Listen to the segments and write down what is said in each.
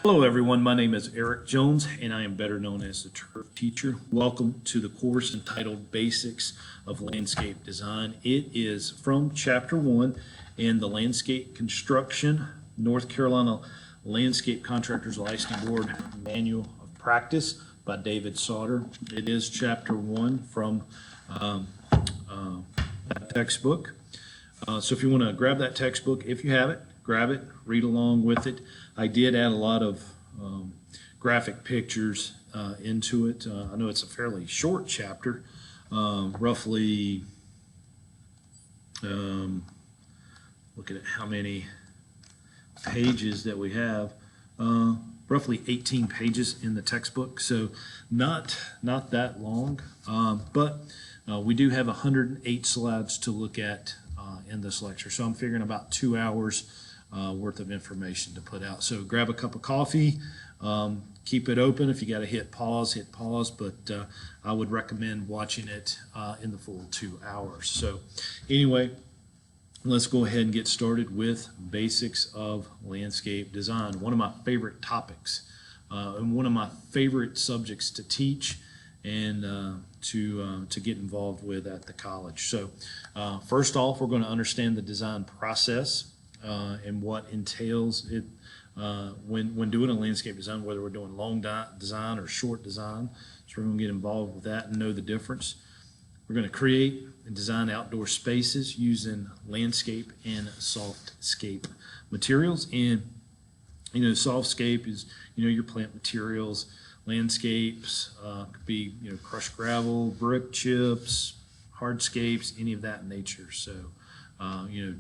Hello everyone, my name is Eric Jones and I am better known as the turf teacher. Welcome to the course entitled Basics of Landscape Design. It is from Chapter 1 in the Landscape Construction North Carolina Landscape Contractors Licensing Board Manual of Practice by David Sauter. It is Chapter 1 from that textbook. So if you want to grab that textbook, if you have it, grab it, read along with it. I did add a lot of graphic pictures into it. I know it's a fairly short chapter, roughly, look at how many pages that we have, roughly 18 pages in the textbook, so not that long, but we do have 108 slides to look at in this lecture, so I'm figuring about 2 hours worth of information to put out. So grab a cup of coffee, keep it open. If you got to hit pause, but I would recommend watching it in the full 2 hours. So anyway, let's go ahead and get started with basics of landscape design. One of my favorite topics and one of my favorite subjects to teach and to get involved with at the college. So first off, we're going to understand the design process and what entails it when doing a landscape design, whether we're doing long design or short design. So we're going to get involved with that and know the difference. We're going to create and design outdoor spaces using landscape and softscape materials. And softscape is your plant materials. Landscapes could be crushed gravel, brick chips, hardscapes, any of that nature. So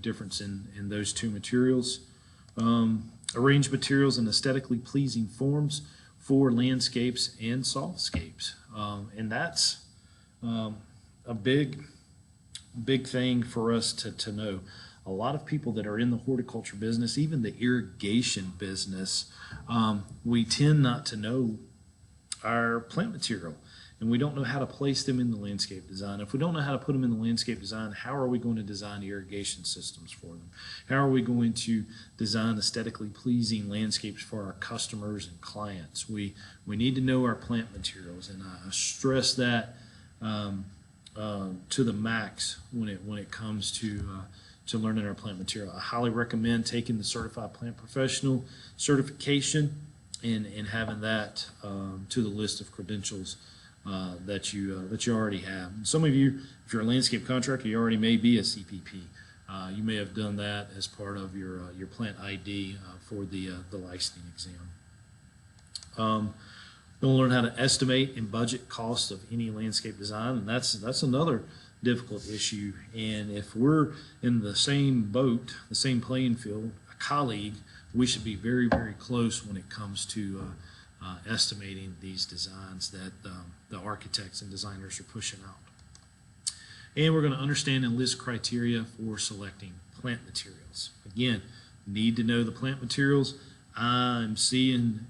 difference in those two materials. Arrange materials in aesthetically pleasing forms for landscapes and softscapes. And that's a big thing for us to know. A lot of people that are in the horticulture business, even the irrigation business, we tend not to know our plant material, and we don't know how to place them in the landscape design. If we don't know how to put them in the landscape design, how are we going to design irrigation systems for them? How are we going to design aesthetically pleasing landscapes for our customers and clients? We need to know our plant materials, and I stress that to the max when it comes to learning our plant material. I highly recommend taking the Certified Plant Professional certification and having that to the list of credentials that you already have. And some of you, if you're a landscape contractor, you already may be a CPP. You may have done that as part of your plant ID for the licensing exam. Going to learn how to estimate and budget costs of any landscape design, and that's another difficult issue. And if we're in the same boat, the same playing field, a colleague, we should be very, very close when it comes to estimating these designs that the architects and designers are pushing out. And we're going to understand and list criteria for selecting plant materials. Again, need to know the plant materials. I'm seeing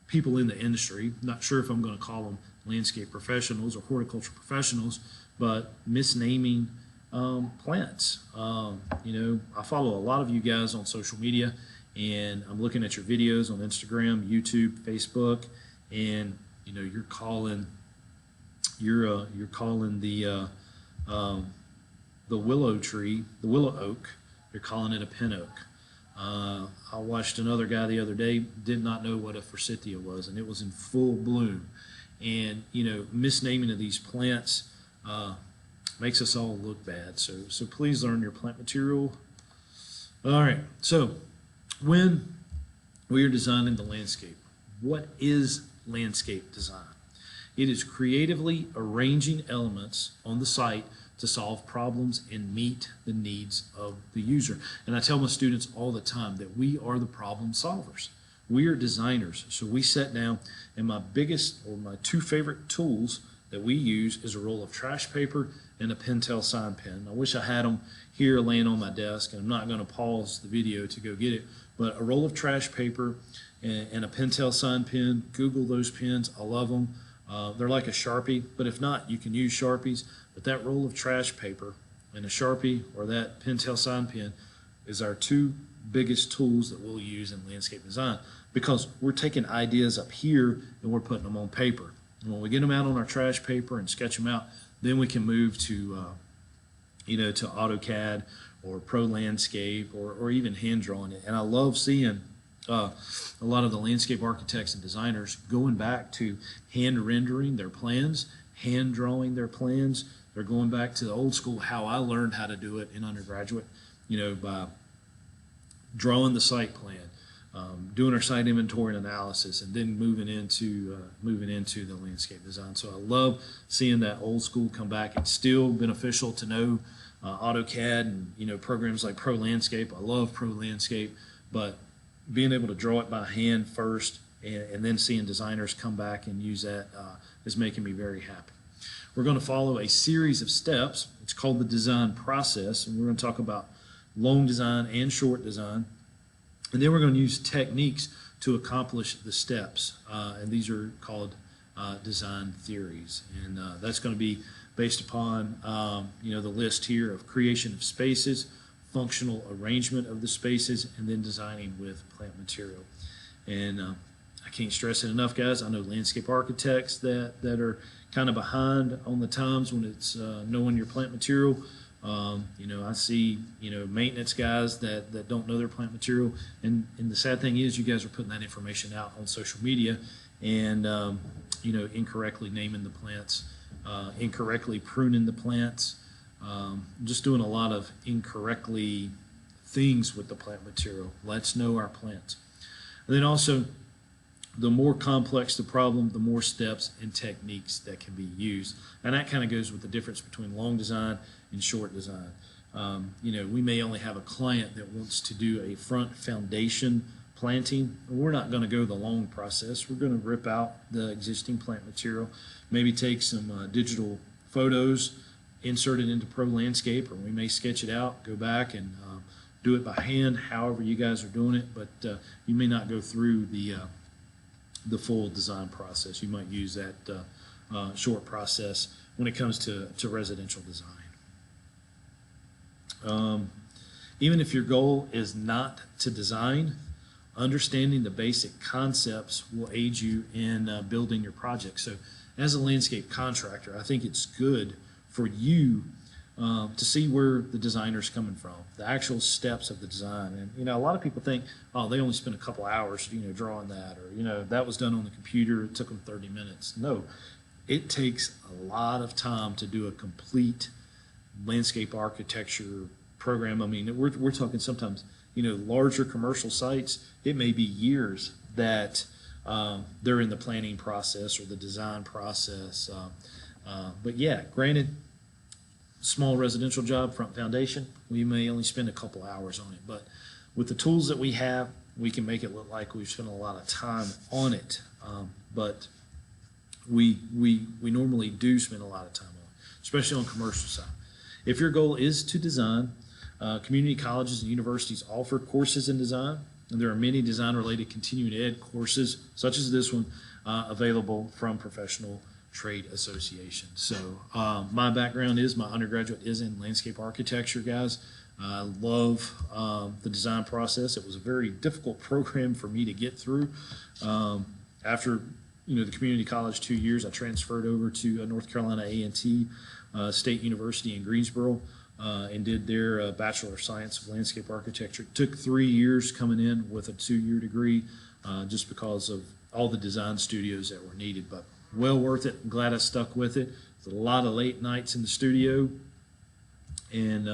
people in the industry, not sure if I'm going to call them landscape professionals or horticulture professionals, but misnaming plants. I follow a lot of you guys on social media, and I'm looking at your videos on Instagram, YouTube, Facebook, and you're calling the willow tree, the willow oak, you're calling it a pin oak. I watched another guy the other day, did not know what a forsythia was, and it was in full bloom. And misnaming of these plants makes us all look bad. So please learn your plant material. All right. So when we are designing the landscape, what is landscape design? It is creatively arranging elements on the site to solve problems and meet the needs of the user. And I tell my students all the time that we are the problem solvers. We are designers. So we sit down, and my two favorite tools that we use is a roll of trash paper and a Pentel sign pen. I wish I had them here laying on my desk, and I'm not going to pause the video to go get it, but a roll of trash paper and a Pentel sign pen. Google those pens. I love them. They're like a Sharpie, but if not, you can use Sharpies. But that roll of trash paper and a Sharpie or that Pentel sign pen is our two biggest tools that we'll use in landscape design, because we're taking ideas up here and we're putting them on paper. And when we get them out on our trash paper and sketch them out, then we can move to to AutoCAD or Pro Landscape or even hand drawing it. And I love seeing a lot of the landscape architects and designers going back to hand rendering their plans, hand drawing their plans. They're going back to the old school, how I learned how to do it in undergraduate, by drawing the site plan, doing our site inventory and analysis, and then moving into the landscape design. So I love seeing that old school come back. It's still beneficial to know AutoCAD and programs like Pro Landscape. I love Pro Landscape, but being able to draw it by hand first and then seeing designers come back and use that is making me very happy. We're going to follow a series of steps. It's called the design process, and we're going to talk about long design and short design. And then we're going to use techniques to accomplish the steps, and these are called design theories. And that's going to be based upon the list here of creation of spaces, functional arrangement of the spaces, and then designing with plant material. And I can't stress it enough, guys. I know landscape architects that are kind of behind on the times when it's knowing your plant material. I see maintenance guys that don't know their plant material, and the sad thing is you guys are putting that information out on social media and incorrectly naming the plants, incorrectly pruning the plants, just doing a lot of incorrectly things with the plant material. Let's know our plants. And then also, the more complex the problem, the more steps and techniques that can be used. And that kind of goes with the difference between long design and short design. We may only have a client that wants to do a front foundation planting. We're not going to go the long process. We're going to rip out the existing plant material, maybe take some digital photos, insert it into Pro Landscape, or we may sketch it out, go back and do it by hand, however you guys are doing it. But you may not go through the full design process. You might use that short process when it comes to residential design. Even if your goal is not to design, understanding the basic concepts will aid you in building your project. So as a landscape contractor, I think it's good for you to see where the designer's coming from, the actual steps of the design. And a lot of people think, oh, they only spent a couple hours drawing that, or that was done on the computer, it took them 30 minutes. No, it takes a lot of time to do a complete landscape architecture program. I mean, we're talking sometimes larger commercial sites, it may be years that they're in the planning process or the design process. But yeah, granted, small residential job, front foundation, we may only spend a couple hours on it, but with the tools that we have, we can make it look like we've spent a lot of time on it. But we normally do spend a lot of time on it, especially on commercial side. If your goal is to design, community colleges and universities offer courses in design, and there are many design-related continuing ed courses, such as this one, available from professional trade associations. So my background is, my undergraduate is in landscape architecture, guys. I love the design process. It was a very difficult program for me to get through. After the community college 2 years, I transferred over to North Carolina A&T State University in Greensboro and did their Bachelor of Science of Landscape Architecture. It took 3 years coming in with a 2-year degree just because of all the design studios that were needed, but well worth it. I'm glad I stuck with it. There's a lot of late nights in the studio, and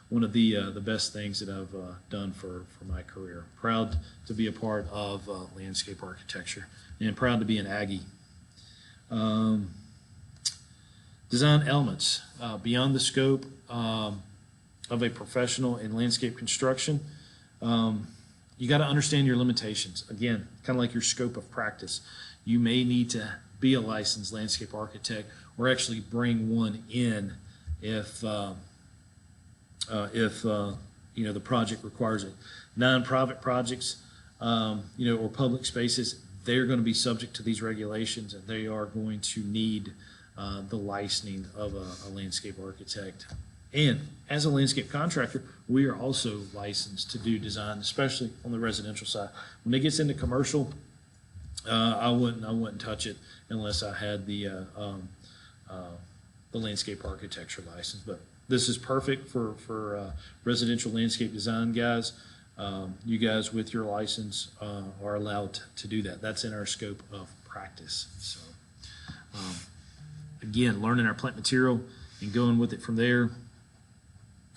one of the best things that I've done for my career. Proud to be a part of landscape architecture, and proud to be an Aggie. Design elements beyond the scope of a professional in landscape construction. You got to understand your limitations. Again, kind of like your scope of practice. You may need to be a licensed landscape architect, or actually bring one in if the project requires it. Non-profit projects, or public spaces, they're going to be subject to these regulations, and they are going to need the licensing of a landscape architect. And as a landscape contractor, we are also licensed to do design, especially on the residential side. When it gets into commercial, I wouldn't touch it unless I had the landscape architecture license. But this is perfect for residential landscape design guys. You guys with your license are allowed to do that. That's in our scope of practice. So again, learning our plant material and going with it from there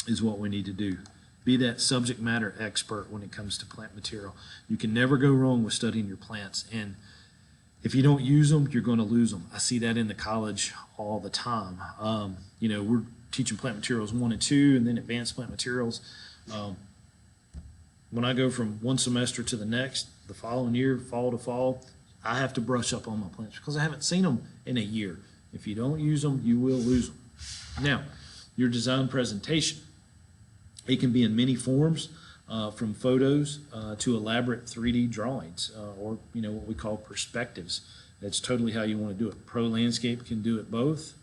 is what we need to do. Be that subject matter expert when it comes to plant material. You can never go wrong with studying your plants, and if you don't use them, you're going to lose them. I see that in the college all the time. We're teaching plant materials 1 and 2, and then advanced plant materials. When I go from one semester to the next, the following year, fall to fall, I have to brush up on my plants because I haven't seen them in a year. If you don't use them, you will lose them. Now, your design presentation, it can be in many forms, from photos to elaborate 3D drawings, or what we call perspectives. That's totally how you want to do it. Pro Landscape can do it both.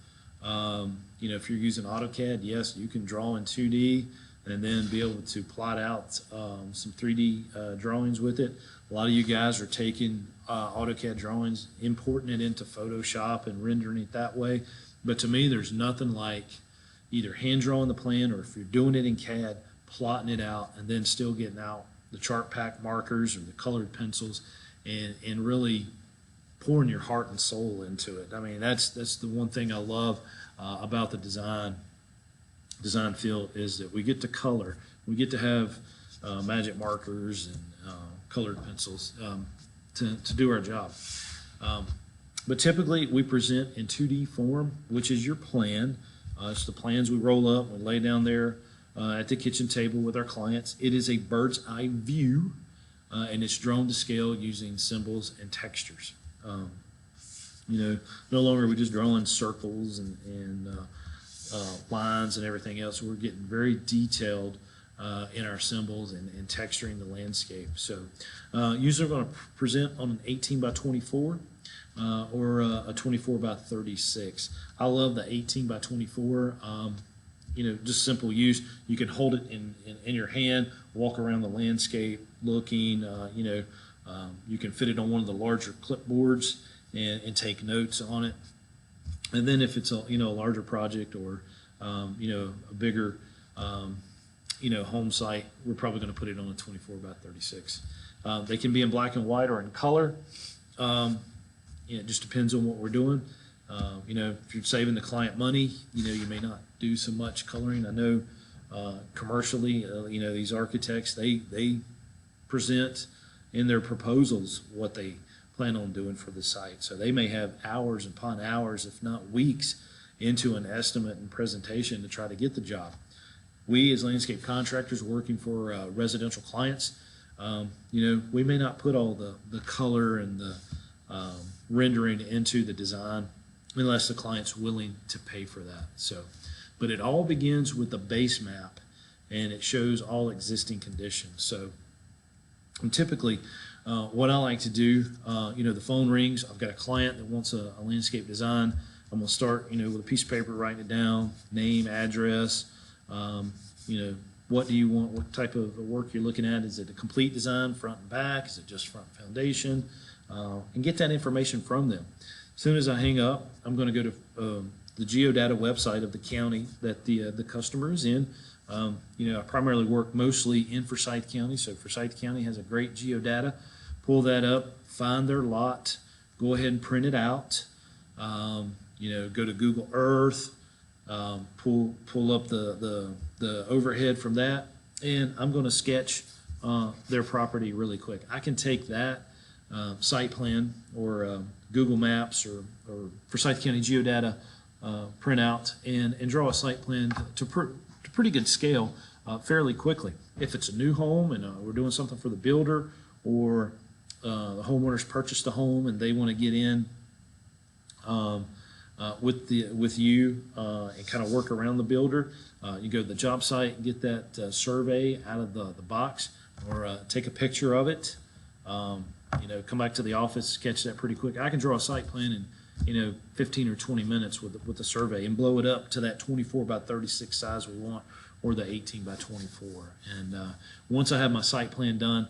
If you're using AutoCAD, yes, you can draw in 2D and then be able to plot out some 3D drawings with it. A lot of you guys are taking AutoCAD drawings, importing it into Photoshop and rendering it that way. But to me, there's nothing like either hand drawing the plan, or if you're doing it in CAD, plotting it out and then still getting out the chart pack markers or the colored pencils and really pouring your heart and soul into it. I mean, that's the one thing I love about the design field, is that we get to color. We get to have magic markers and colored pencils to do our job. But typically we present in 2D form, which is your plan. It's the plans we roll up, we lay down there at the kitchen table with our clients. It is a bird's eye view, and it's drawn to scale using symbols and textures. No longer are we just drawing circles and lines and everything else. We're getting very detailed in our symbols and texturing the landscape. So usually we're going to present on an 18 by 24 or a 24 by 36. I love the 18 by 24. Just simple use. You can hold it in your hand, walk around the landscape looking. You can fit it on one of the larger clipboards and take notes on it. And then if it's a larger project or a bigger home site, we're probably going to put it on a 24 by 36. They can be in black and white or in color. It just depends on what we're doing. If you're saving the client money, you may not do so much coloring. I know commercially, these architects, they present in their proposals what they plan on doing for the site. So they may have hours upon hours, if not weeks, into an estimate and presentation to try to get the job. We as landscape contractors working for residential clients, we may not put all the color and the rendering into the design unless the client's willing to pay for that. So, but it all begins with the base map, and it shows all existing conditions. So, and typically, what I like to do, the phone rings. I've got a client that wants a landscape design. I'm going to start, with a piece of paper, writing it down, name, address. What do you want? What type of work you're looking at? Is it a complete design, front and back? Is it just front foundation? And get that information from them. As soon as I hang up, I'm going to go to the geodata website of the county that the customer is in. I primarily work mostly in Forsyth County, so Forsyth County has a great geodata. Pull that up, find their lot, go ahead and print it out. Go to Google Earth, pull up the overhead from that, and I'm going to sketch their property really quick. I can take that site plan or Google Maps or Forsyth County Geodata printout and draw a site plan to pretty good scale fairly quickly. If it's a new home and we're doing something for the builder, or the homeowner's purchased a home and they want to get in with you and kind of work around the builder, you go to the job site and get that survey out of the box, or take a picture of it. Come back to the office, sketch that pretty quick. I can draw a site plan 15 or 20 minutes with the survey and blow it up to that 24 by 36 size we want, or the 18 by 24. And once I have my site plan done,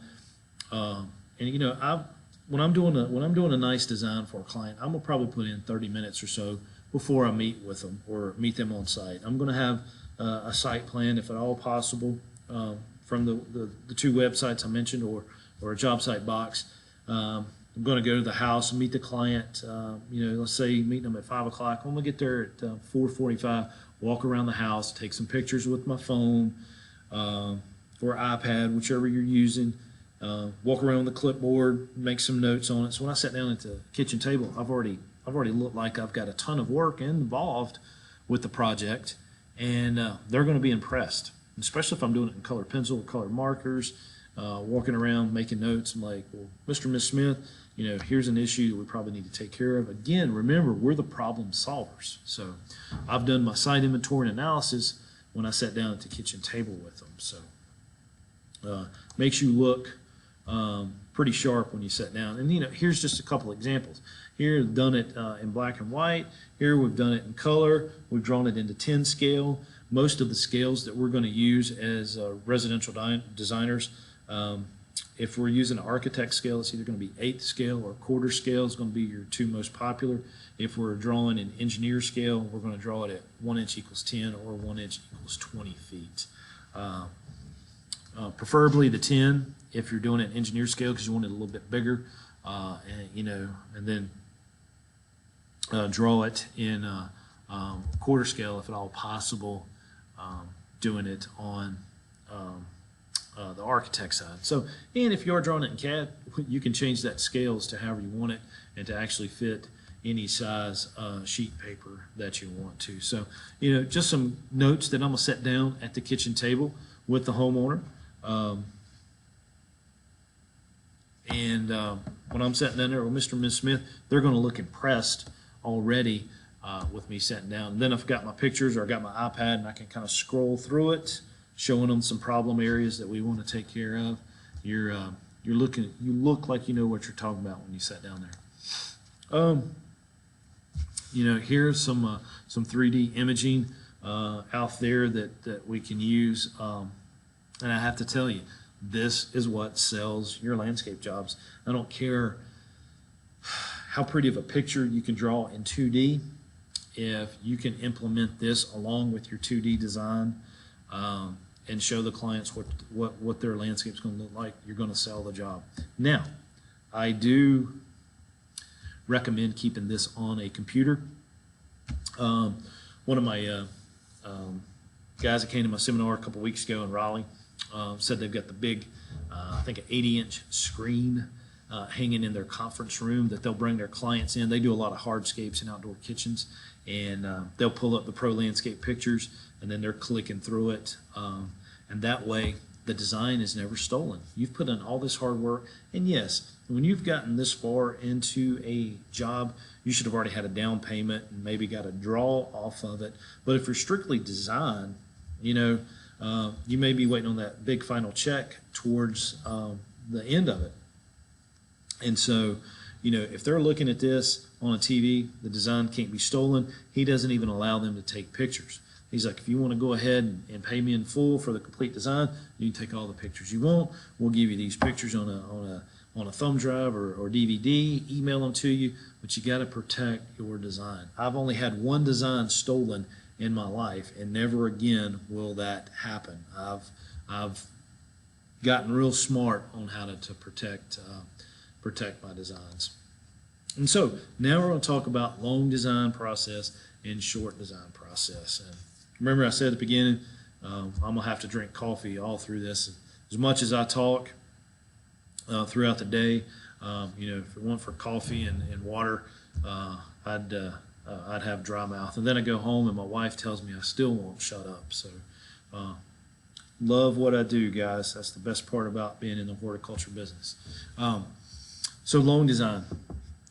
when I'm doing a nice design for a client, I'm gonna probably put in 30 minutes or so before I meet with them or meet them on site. I'm gonna have a site plan, if at all possible, from the two websites I mentioned, or a job site box. I'm going to go to the house and meet the client. Let's say meeting them at 5 o'clock. I'm going to get there at 4:45, walk around the house, take some pictures with my phone or iPad, whichever you're using. Walk around the clipboard, make some notes on it. So when I sat down at the kitchen table, I've already looked like I've got a ton of work involved with the project, and they're going to be impressed, especially if I'm doing it in colored pencil or colored markers. Walking around making notes. I'm like, well, Mr. and Ms. Smith, here's an issue that we probably need to take care of. Again, remember, we're the problem solvers. So I've done my site inventory and analysis when I sat down at the kitchen table with them. So makes you look pretty sharp when you sit down. And here's just a couple examples. Here we've done it in black and white. Here we've done it in color. We've drawn it into 10 scale. Most of the scales that we're going to use as residential designers, if we're using an architect scale, it's either going to be 8th scale or quarter scale is going to be your two most popular. If we're drawing an engineer scale, we're going to draw it at 1 inch equals 10 or 1 inch equals 20 feet. Preferably the 10 if you're doing an engineer scale, because you want it a little bit bigger, and then draw it in quarter scale if at all possible, doing it on the architect side. So, and if you are drawing it in CAD, you can change that scales to however you want it and to actually fit any size sheet paper that you want to. So, just some notes that I'm going to set down at the kitchen table with the homeowner. When I'm sitting down there with Mr. and Ms. Smith, they're going to look impressed already with me sitting down. And then I've got my pictures, or I got my iPad, and I can kind of scroll through it, showing them some problem areas that we want to take care of. You look like you know what you're talking about when you sat down there. Here's some 3D imaging out there that we can use, and I have to tell you, this is what sells your landscape jobs. I don't care how pretty of a picture you can draw in 2D. If you can implement this along with your 2D design and show the clients what their landscape is going to look like, you're going to sell the job. Now, I do recommend keeping this on a computer. One of my guys that came to my seminar a couple weeks ago in Raleigh said they've got the big, I think an 80-inch screen hanging in their conference room that they'll bring their clients in. They do a lot of hardscapes and outdoor kitchens, and they'll pull up the pro landscape pictures, and then they're clicking through it, and that way the design is never stolen. You've put in all this hard work, and yes, when you've gotten this far into a job, you should have already had a down payment and maybe got a draw off of it. But if you're strictly design, you may be waiting on that big final check towards the end of it. And so, if they're looking at this on a TV, the design can't be stolen. He doesn't even allow them to take pictures. He's like, if you want to go ahead and pay me in full for the complete design, you can take all the pictures you want. We'll give you these pictures on a thumb drive or DVD, email them to you, but you got to protect your design. I've only had one design stolen in my life, and never again will that happen. I've gotten real smart on how to protect my designs. And so now we're going to talk about long design process and short design process. And remember, I said at the beginning, I'm going to have to drink coffee all through this. As much as I talk throughout the day, if it weren't for coffee and water, I'd have dry mouth. And then I go home and my wife tells me I still won't shut up. So love what I do, guys. That's the best part about being in the horticulture business. So long design.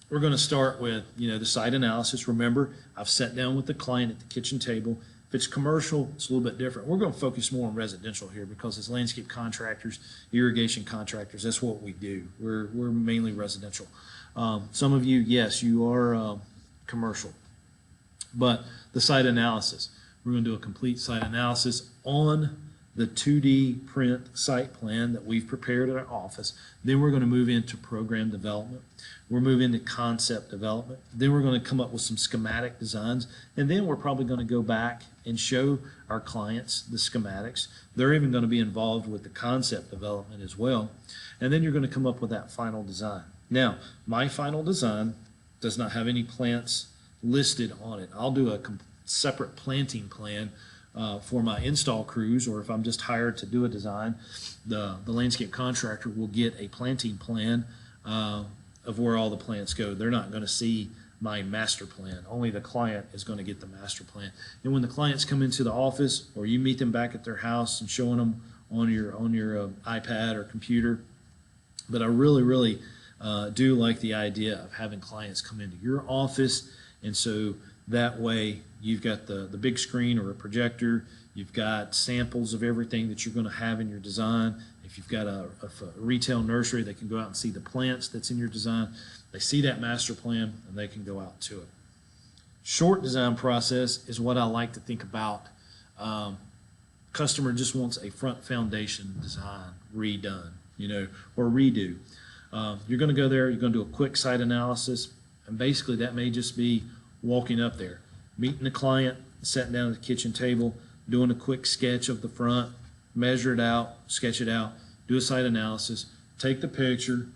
We're going to start with, the site analysis. Remember, I've sat down with the client at the kitchen table. If it's commercial, it's a little bit different. We're going to focus more on residential here because as landscape contractors, irrigation contractors, that's what we do. We're mainly residential. Some of you, yes, you are commercial. But the site analysis, we're going to do a complete site analysis on the 2D print site plan that we've prepared at our office. Then we're going to move into program development. We'll move into concept development. Then we're going to come up with some schematic designs. And then we're probably going to go back and show our clients the schematics. They're even going to be involved with the concept development as well. And then you're going to come up with that final design. Now, my final design does not have any plants listed on it. I'll do a separate planting plan for my install crews, or if I'm just hired to do a design, the landscape contractor will get a planting plan of where all the plants go. They're not going to see my master plan. Only the client is going to get the master plan. And when the clients come into the office, or you meet them back at their house and showing them on your iPad or computer, but I really do like the idea of having clients come into your office, and so that way you've got the big screen or a projector, you've got samples of everything that you're going to have in your design. If you've got a retail nursery, they can go out and see the plants that's in your design. They see that master plan and they can go out to it. Short design process is what I like to think about. Customer just wants a front foundation design redone, or redo. You're going to go there, you're going to do a quick site analysis, and basically that may just be walking up there, meeting the client, sitting down at the kitchen table, doing a quick sketch of the front, measure it out, sketch it out, do a site analysis, take the picture,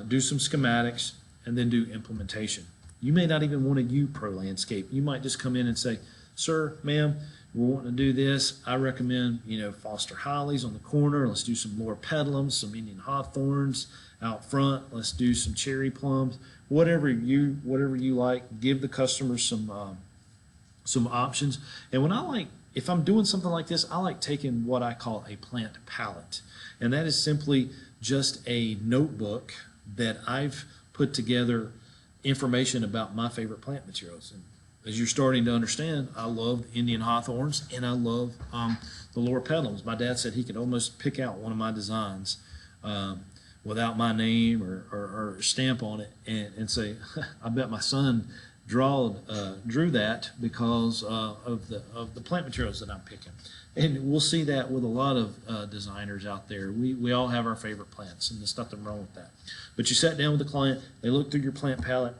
do some schematics, and then do implementation. You may not even want to use Pro Landscape. You might just come in and say, sir, ma'am, we're wanting to do this. I recommend, Foster Hollies on the corner. Let's do some Laura Petalums, some Indian Hawthorns out front. Let's do some cherry plums. Whatever you like. Give the customer some options. And if I'm doing something like this, I like taking what I call a plant palette, and that is simply just a notebook that I've put together information about my favorite plant materials. And as you're starting to understand, I love Indian Hawthorns and I love the Laura Petalums. My dad said he could almost pick out one of my designs without my name or stamp on it and say, I bet my son drew that because of the plant materials that I'm picking. And we'll see that with a lot of designers out there. We all have our favorite plants, and there's nothing wrong with that. But you sat down with the client, they looked through your plant palette,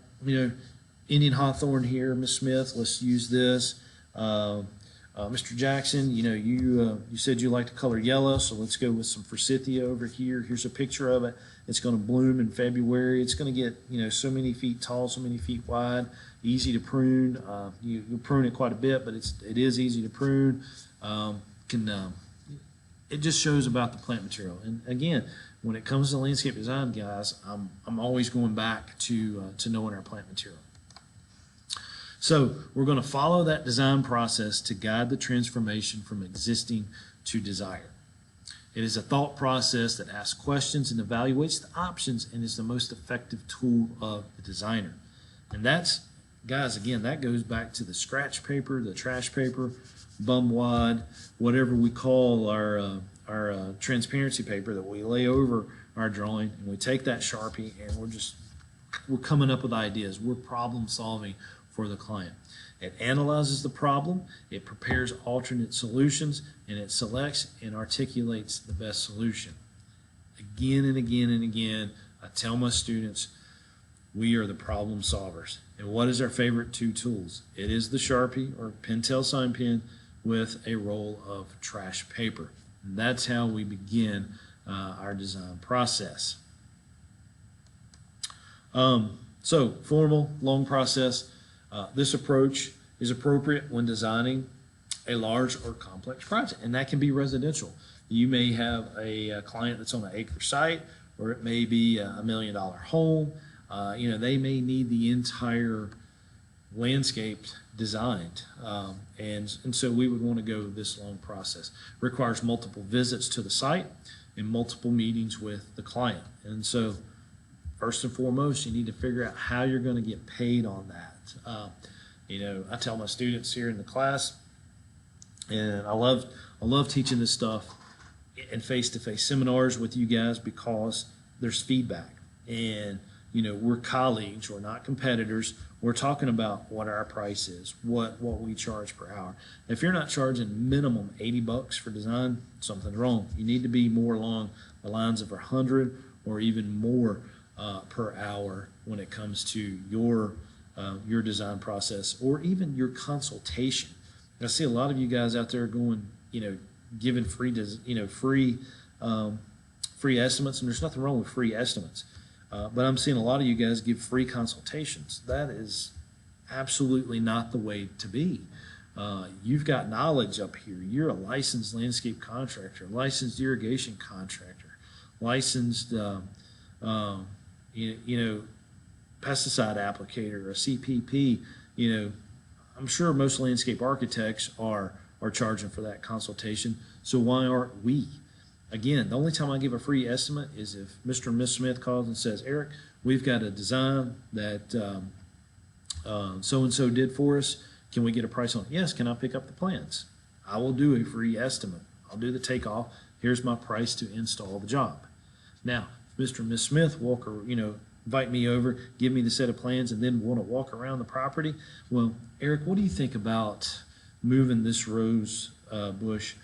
Indian Hawthorn here, Miss Smith, let's use this. Mr. Jackson, you said you like the color yellow, so let's go with some forsythia over here. Here's a picture of it. It's going to bloom in February. It's going to get so many feet tall, so many feet wide, easy to prune. You prune it quite a bit, but it is easy to prune. It just shows about the plant material. And again, when it comes to landscape design, guys, I'm always going back to knowing our plant material. So we're going to follow that design process to guide the transformation from existing to desired. It is a thought process that asks questions and evaluates the options and is the most effective tool of the designer. And that's, guys, again, that goes back to the scratch paper, the trash paper, bum wad, whatever we call our transparency paper that we lay over our drawing, and we take that Sharpie and we're coming up with ideas. We're problem solving for the client. It analyzes the problem, it prepares alternate solutions, and it selects and articulates the best solution. Again and again and again, I tell my students, we are the problem solvers. And what is our favorite two tools? It is the Sharpie or Pentel sign pen with a roll of trash paper. And that's how we begin our design process. So formal, long process. This approach is appropriate when designing a large or complex project, and that can be residential. You may have a client that's on an acre site, or it may be $1 million home. They may need the entire landscape designed, and so we would want to go this long process. Requires multiple visits to the site and multiple meetings with the client, and so first and foremost, you need to figure out how you're going to get paid on that. I tell my students here in the class, and I love teaching this stuff in face-to-face seminars with you guys because there's feedback. And we're colleagues, we're not competitors. We're talking about what our price is, what we charge per hour. If you're not charging minimum $80 for design, something's wrong. You need to be more along the lines of 100 or even more per hour when it comes to your design process or even your consultation. I see a lot of you guys out there going, giving free estimates, and there's nothing wrong with free estimates. But I'm seeing a lot of you guys give free consultations. That is absolutely not the way to be. You've got knowledge up here. You're a licensed landscape contractor, licensed irrigation contractor, licensed, pesticide applicator, a CPP. I'm sure most landscape architects are charging for that consultation. So why aren't we? Again, the only time I give a free estimate is if Mr. and Ms. Smith calls and says, Eric, we've got a design that so-and-so did for us. Can we get a price on it? Yes. Can I pick up the plans? I will do a free estimate. I'll do the takeoff. Here's my price to install the job. Now, if Mr. and Ms. Smith invite me over, give me the set of plans, and then want to walk around the property, well, Eric, what do you think about moving this rose bush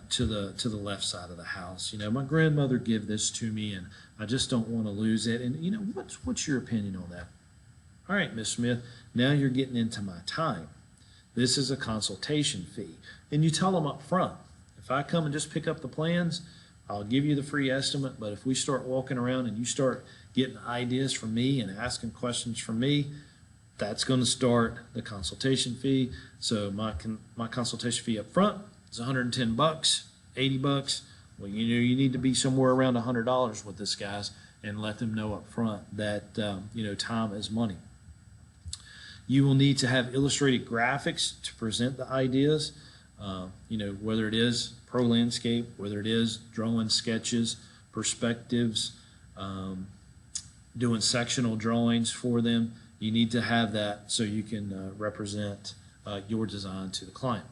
to the left side of the house? My grandmother gave this to me, and I just don't want to lose it. And what's your opinion on that? All right, Miss Smith, now you're getting into my time. This is a consultation fee, and you tell them up front. If I come and just pick up the plans, I'll give you the free estimate. But if we start walking around and you start getting ideas from me and asking questions from me, that's going to start the consultation fee. So my consultation fee up front is $110, $80. Well, you need to be somewhere around $100 with this, guys, and let them know up front that time is money. You will need to have illustrated graphics to present the ideas. Whether it is pro landscape, whether it is drawing sketches, perspectives, doing sectional drawings for them. You need to have that so you can represent your design to the client.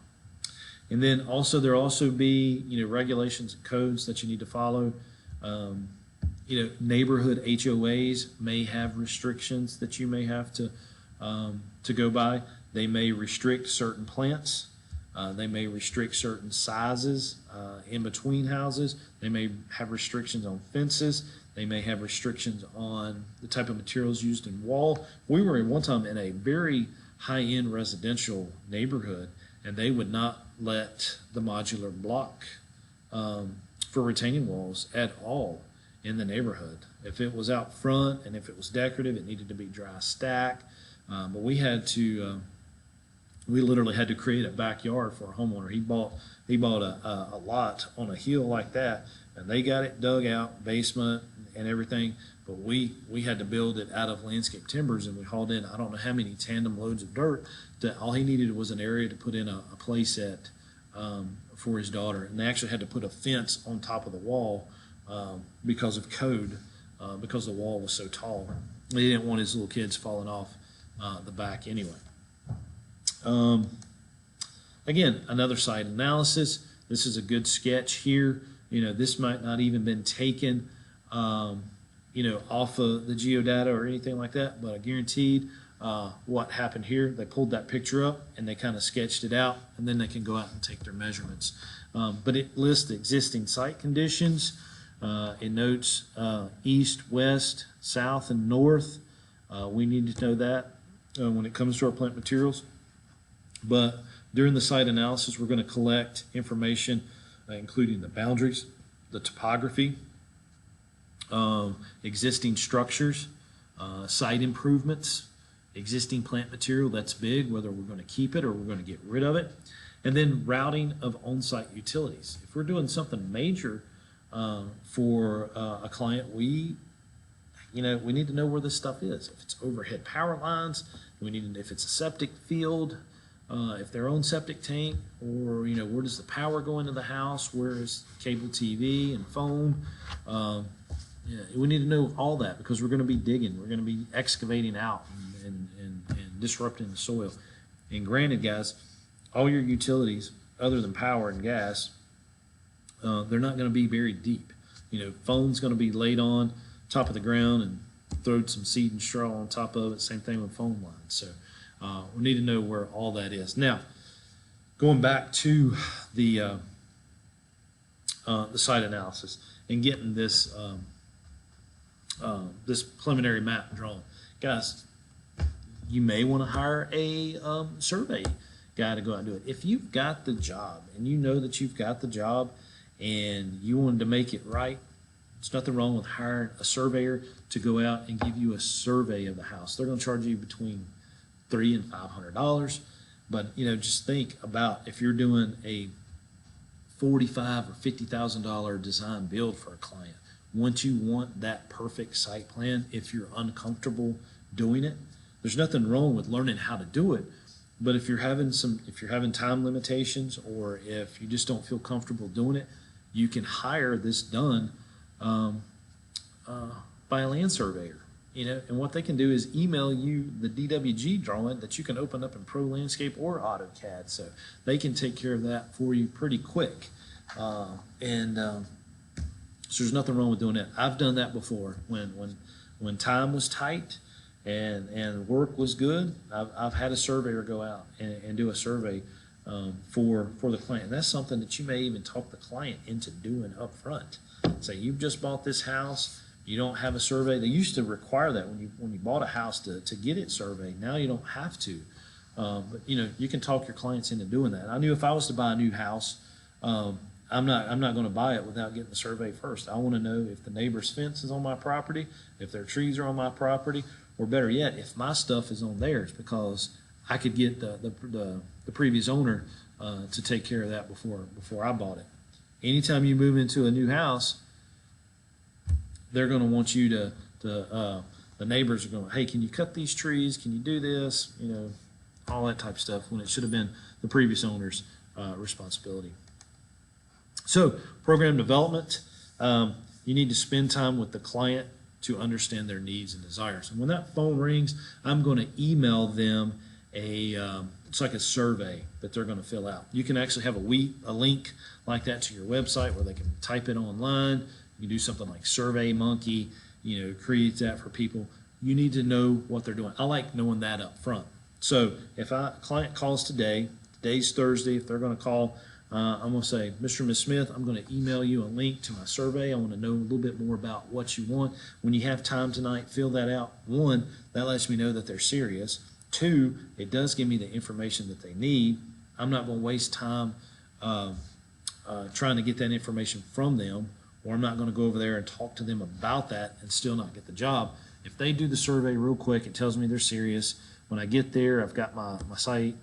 And then also there'll also be regulations and codes that you need to follow. Neighborhood HOAs may have restrictions that you may have to go by. They may restrict certain plants. They may restrict certain sizes in between houses. They may have restrictions on fences. They may have restrictions on the type of materials used in wall. We were one time in a very high-end residential neighborhood, and they would not let the modular block for retaining walls at all in the neighborhood. If it was out front and if it was decorative, it needed to be dry stack. But we literally had to create a backyard for a homeowner. He bought a lot on a hill like that, and they got it dug out, basement and everything. But we had to build it out of landscape timbers, and we hauled in I don't know how many tandem loads of dirt. That all he needed was an area to put in a play set for his daughter, and they actually had to put a fence on top of the wall because of code, because the wall was so tall. They didn't want his little kids falling off the back anyway. Again, another site analysis. This is a good sketch here. This might not even been taken, off of the geodata or anything like that, but I guaranteed what happened here. They pulled that picture up and they kind of sketched it out, and then they can go out and take their measurements. But it lists the existing site conditions. It notes east, west, south, and north. We need to know that when it comes to our plant materials. But during the site analysis, we're going to collect information, including the boundaries, the topography, existing structures, site improvements, existing plant material, that's big, whether we're going to keep it or we're going to get rid of it, and then routing of on-site utilities. If we're doing something major for a client, we need to know where this stuff is. If it's overhead power lines, we need to know if it's a septic field, if their own septic tank, or where does the power go into the house, where is cable TV and phone. We need to know all that because we're going to be digging, we're going to be excavating out and disrupting the soil. And granted, guys, all your utilities other than power and gas, they're not going to be very deep. Phone's going to be laid on top of the ground, and throwed some seed and straw on top of it. Same thing with phone lines. So we need to know where all that is. Now, going back to the site analysis and getting this this preliminary map drawn, guys, you may want to hire a survey guy to go out and do it. If you've got the job and you know that you've got the job and you wanted to make it right, there's nothing wrong with hiring a surveyor to go out and give you a survey of the house. They're going to charge you between $300 and $500. But you know, just think about if you're doing a $45,000 or $50,000 design build for a client. Once you want that perfect site plan, if you're uncomfortable doing it, there's nothing wrong with learning how to do it. But if you're having time limitations, or if you just don't feel comfortable doing it, you can hire this done by a land surveyor. You know, and what they can do is email you the DWG drawing that you can open up in Pro Landscape or AutoCAD. So they can take care of that for you pretty quick. So there's nothing wrong with doing that. I've done that before when time was tight and work was good. I've had a surveyor go out and do a survey for the client. And that's something that you may even talk the client into doing up front. Say, you've just bought this house. You don't have a survey. They used to require that when you bought a house to get it surveyed. Now you don't have to. But you know, you can talk your clients into doing that. I knew if I was to buy a new house, I'm not going to buy it without getting the survey first. I want to know if the neighbor's fence is on my property, if their trees are on my property, or better yet, if my stuff is on theirs, because I could get the previous owner to take care of that before I bought it. Anytime you move into a new house, they're going to want you to the neighbors are going, hey, can you cut these trees? Can you do this? You know, all that type of stuff, when it should have been the previous owner's responsibility. So program development, you need to spend time with the client to understand their needs and desires. And when that phone rings, I'm going to email them it's like a survey that they're going to fill out. You can actually have a link like that to your website where they can type it online. You can do something like SurveyMonkey, you know, create that for people. You need to know what they're doing. I like knowing that up front. So if a client calls today's Thursday, if they're going to call, I'm going to say, Mr. and Ms. Smith, I'm going to email you a link to my survey. I want to know a little bit more about what you want. When you have time tonight, fill that out. One, that lets me know that they're serious. Two, it does give me the information that they need. I'm not going to waste time trying to get that information from them, or I'm not going to go over there and talk to them about that and still not get the job. If they do the survey real quick, it tells me they're serious. When I get there, I've got my site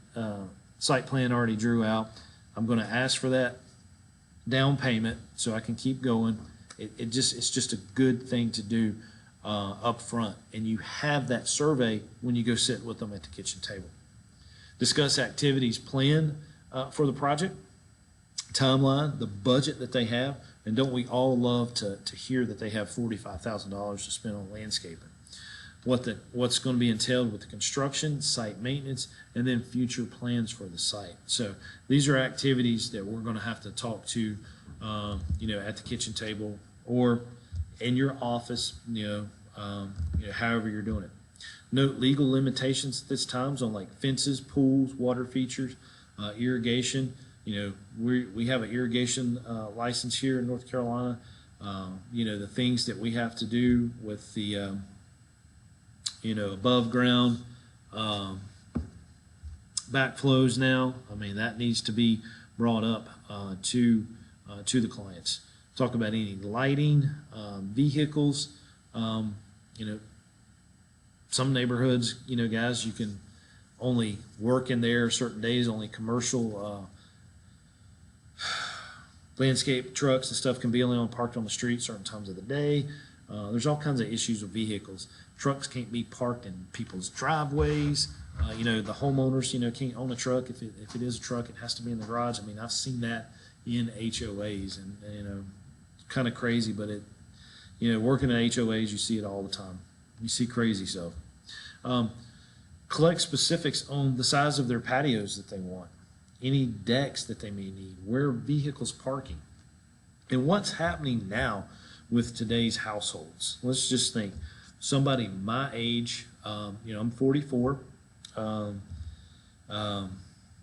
plan already drew out. I'm going to ask for that down payment so I can keep going. It's just a good thing to do up front, and you have that survey when you go sit with them at the kitchen table. Discuss activities planned for the project, timeline, the budget that they have, and don't we all love to hear that they have $45,000 to spend on landscaping? What's going to be entailed with the construction, site maintenance, and then future plans for the site. So these are activities that we're going to have to talk to, you know, at the kitchen table or in your office, you know, however you're doing it. Note legal limitations at this time on like fences, pools, water features, irrigation. You know, we have an irrigation license here in North Carolina. You know, the things that we have to do with the you know, above ground backflows now. I mean, that needs to be brought up to the clients. Talk about any lighting, vehicles. You know, some neighborhoods, you know, guys, you can only work in there certain days, only commercial landscape trucks and stuff can be only parked on the street certain times of the day. There's all kinds of issues with vehicles. Trucks can't be parked in people's driveways. You know, the homeowners, you know, can't own a truck. If it is a truck, it has to be in the garage. I mean, I've seen that in HOAs, and you know, kind of crazy, but it, you know, working at HOAs, you see it all the time. You see crazy stuff. Collect specifics on the size of their patios that they want, any decks that they may need, where vehicles parking, and what's happening now with today's households. Let's just think. somebody my age, I'm 44.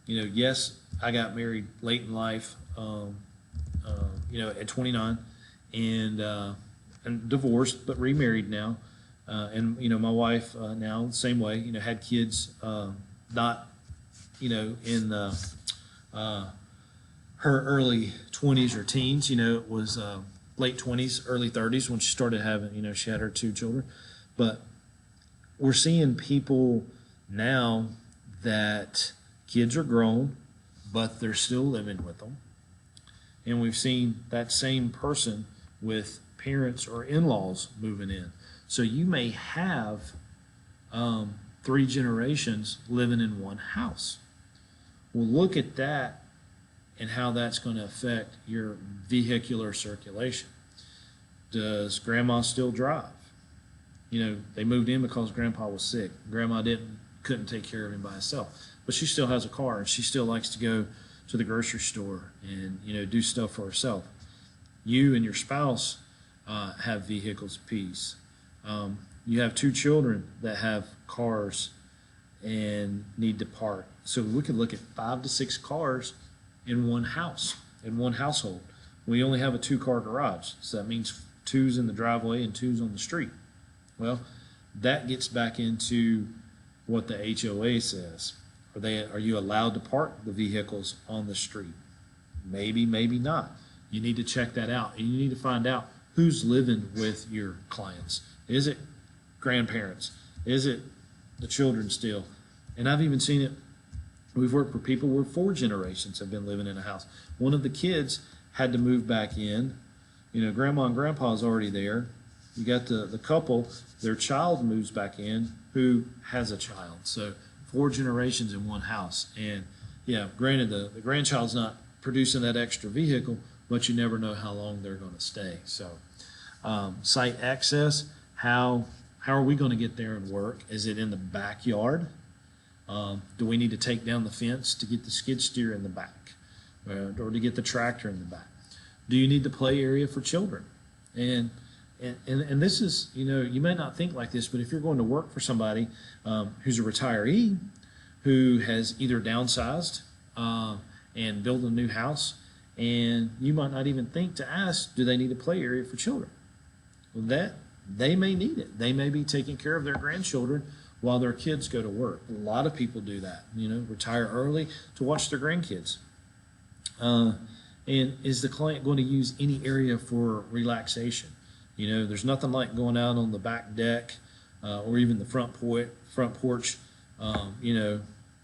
Yes, I got married late in life, at 29, and divorced, but remarried now. My wife now the same way. Had kids, not, in her early 20s or teens. It was late 20s, early 30s when she started having. She had her 2 children, but we're seeing people now that kids are grown, but they're still living with them. And we've seen that same person with parents or in-laws moving in. So you may have 3 generations living in one house. Well, look at that and how that's going to affect your vehicular circulation. Does grandma still drive? They moved in because grandpa was sick. Grandma couldn't take care of him by herself. But she still has a car, and she still likes to go to the grocery store and do stuff for herself. You and your spouse have vehicles apiece. You have 2 children that have cars and need to park. So we could look at 5 to 6 cars in one house, in one household. We only have a 2-car garage, so that means 2's in the driveway and 2's on the street. Well, that gets back into what the HOA says. Are you allowed to park the vehicles on the street? Maybe, maybe not. You need to check that out. And you need to find out who's living with your clients. Is it grandparents? Is it the children still? And I've even seen it. We've worked for people where 4 generations have been living in a house. One of the kids had to move back in. Grandma and grandpa's already there. You got the couple, their child moves back in who has a child. So 4 generations in one house. And granted, the grandchild's not producing that extra vehicle, but you never know how long they're going to stay. So site access, how are we going to get there and work? Is it in the backyard? Do we need to take down the fence to get the skid steer in the back, or to get the tractor in the back? Do you need the play area for children? And this is, you may not think like this, but if you're going to work for somebody who's a retiree who has either downsized and built a new house, and you might not even think to ask, do they need a play area for children? Well, that they may need it. They may be taking care of their grandchildren while their kids go to work. A lot of people do that, retire early to watch their grandkids. And is the client going to use any area for relaxation? There's nothing like going out on the back deck or even the front porch,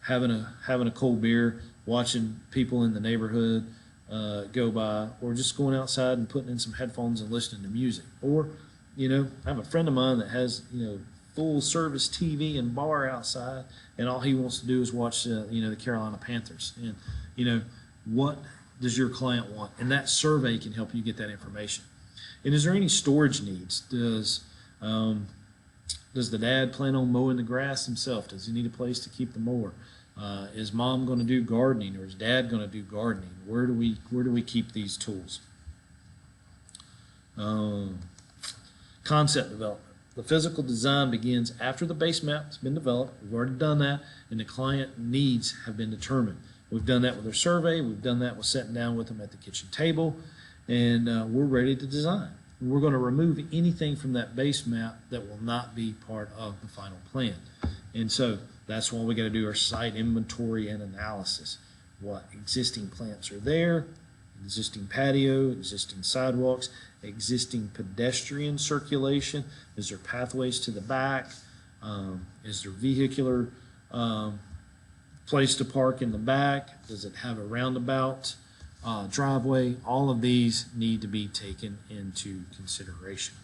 having a cold beer, watching people in the neighborhood go by, or just going outside and putting in some headphones and listening to music. Or, I have a friend of mine that has, full service TV and bar outside, and all he wants to do is watch, the Carolina Panthers. And, what does your client want? And that survey can help you get that information. And is there any storage needs? Does the dad plan on mowing the grass himself? Does he need a place to keep the mower? Is mom going to do gardening, or is dad going to do gardening? Where do we keep these tools? Concept development. The physical design begins after the base map has been developed. We've already done that, and the client needs have been determined. We've done that with our survey. We've done that with sitting down with them at the kitchen table, and we're ready to design. We're going to remove anything from that base map that will not be part of the final plan. And so that's why we got to do our site inventory and analysis. What existing plants are there, existing patio, existing sidewalks, existing pedestrian circulation. Is there pathways to the back? Is there vehicular place to park in the back? Does it have a roundabout, driveway? All of these need to be taken into consideration.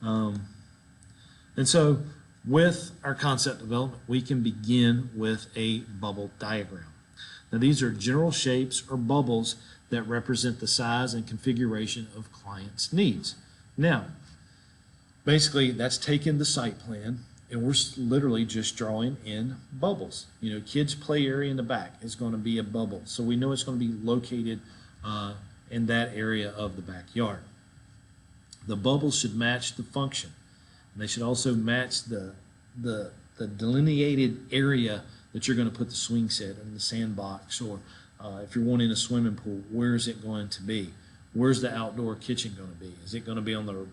And so with our concept development, we can begin with a bubble diagram. Now, these are general shapes or bubbles that represent the size and configuration of clients' needs. Now, basically, that's taking the site plan, and we're literally just drawing in bubbles. Kids' play area in the back is going to be a bubble, so we know it's going to be located in that area of the backyard. The bubbles should match the function. And they should also match the delineated area that you're going to put the swing set in the sandbox, or if you're wanting a swimming pool, where is it going to be? Where's the outdoor kitchen going to be? Is it going to be on the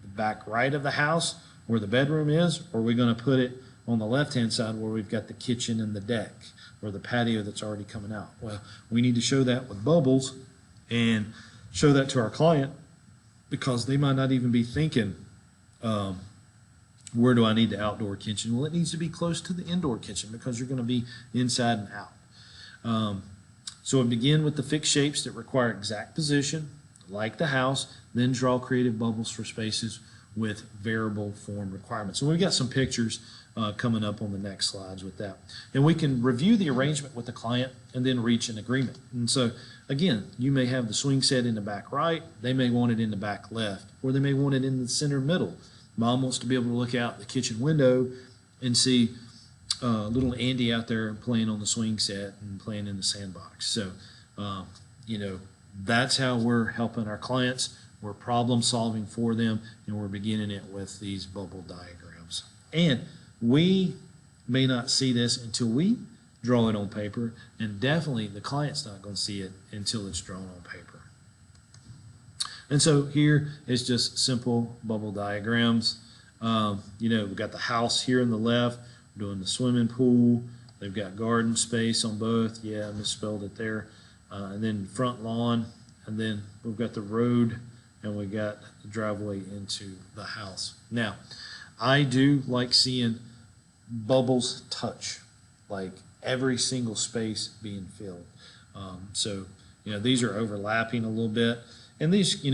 back right of the house where the bedroom is, or are we going to put it on the left-hand side where we've got the kitchen and the deck, or the patio that's already coming out? Well, we need to show that with bubbles and show that to our client, because they might not even be thinking, where do I need the outdoor kitchen? Well, it needs to be close to the indoor kitchen because you're going to be inside and out. So we begin with the fixed shapes that require exact position, like the house, then draw creative bubbles for spaces with variable form requirements. And we've got some pictures coming up on the next slides with that. And we can review the arrangement with the client and then reach an agreement. And so, again, you may have the swing set in the back right, they may want it in the back left, or they may want it in the center middle. Mom wants to be able to look out the kitchen window and see little Andy out there playing on the swing set and playing in the sandbox. So, that's how we're helping our clients. We're problem solving for them, and we're beginning it with these bubble diagrams. And we may not see this until we draw it on paper, and definitely the client's not going to see it until it's drawn on paper. And so here is just simple bubble diagrams. We've got the house here on the left, we're doing the swimming pool. They've got garden space on both. Yeah, I misspelled it there. And then front lawn, and then we've got the road, and we got the driveway into the house. Now, I do like seeing bubbles touch, like every single space being filled. These are overlapping a little bit. And these,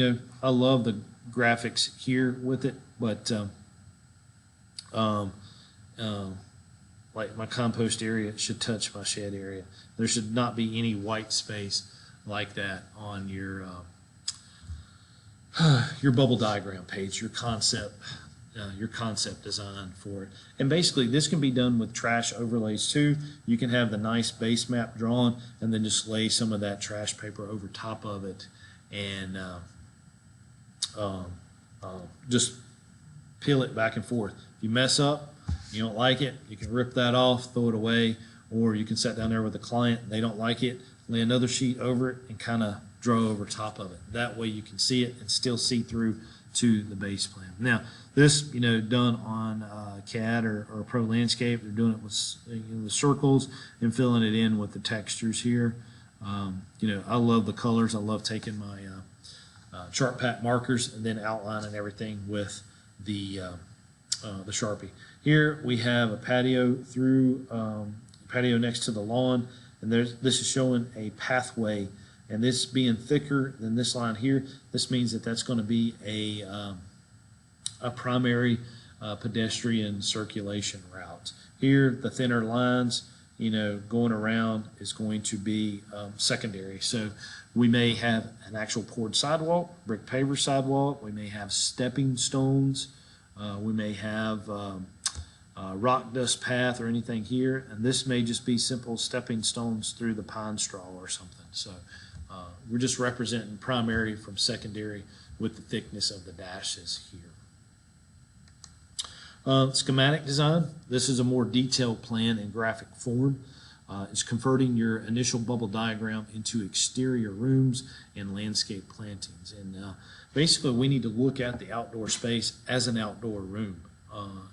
I love the graphics here with it, but like my compost area should touch my shed area. There should not be any white space like that on your bubble diagram page, your concept design for it. And basically, this can be done with trash overlays too. You can have the nice base map drawn and then just lay some of that trash paper over top of it, and just peel it back and forth. If you mess up, you don't like it, you can rip that off, throw it away, or you can sit down there with a client, they don't like it, lay another sheet over it and kind of draw over top of it. That way you can see it and still see through to the base plan. Now, this, done on CAD or Pro Landscape, they're doing it with the circles and filling it in with the textures here. I love the colors. I love taking my chart pad markers and then outlining everything with the Sharpie. Here we have a patio patio next to the lawn, and this is showing a pathway, and this being thicker than this line here, this means that that's going to be a primary pedestrian circulation route. Here, the thinner lines, going around is going to be secondary. So we may have an actual poured sidewalk, brick paver sidewalk. We may have stepping stones. We may have rock dust path or anything here. And this may just be simple stepping stones through the pine straw or something. So we're just representing primary from secondary with the thickness of the dashes here. Schematic design. This is a more detailed plan in graphic form. It's converting your initial bubble diagram into exterior rooms and landscape plantings. And basically, we need to look at the outdoor space as an outdoor room.